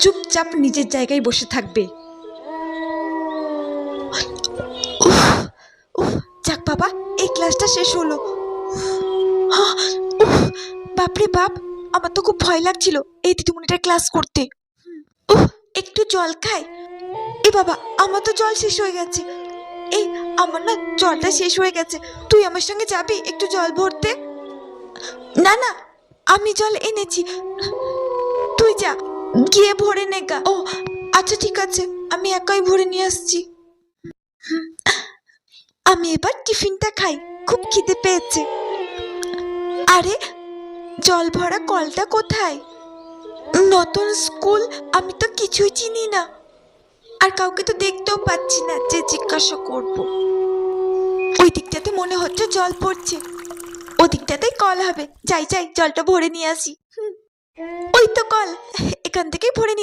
চুপচাপ নিজের জায়গায় বসে থাকবে। যাক বাবা, এই ক্লাসটা শেষ হলো। বাপরে বাপ, আমার তো খুব ভয় লাগছিল এই দিদিমণিটার ক্লাস করতে। একটু জল খাই। এ বাবা, আমার তো জল শেষ হয়ে গেছে। এই আমার না জলটা শেষ হয়ে গেছে, তুই আমার সঙ্গে যাবি একটু জল ভরতে? না না, আমি জল এনেছি, তুই যা গিয়ে ভরে নে গা। ও আচ্ছা ঠিক আছে, আমি একাই ভরে নিয়ে আসছি। আমি এবার টিফিনটা খাই, খুব খিদে পেয়েছে। আরে জল ভরা কলটা কোথায়? নতুন স্কুল, আমি তো কিছুই চিনি না, আর কাউকে তো দেখতেও পাচ্ছি না যে জিজ্ঞাসা করব। ওই দিকটাতে মনে হচ্ছে জল পড়ছে, ওদিকটাতেই কল হবে। যাই যাই, জলটা ভরে নিয়ে আসি। ওই তো কল, এখান থেকেই ভরে নিই।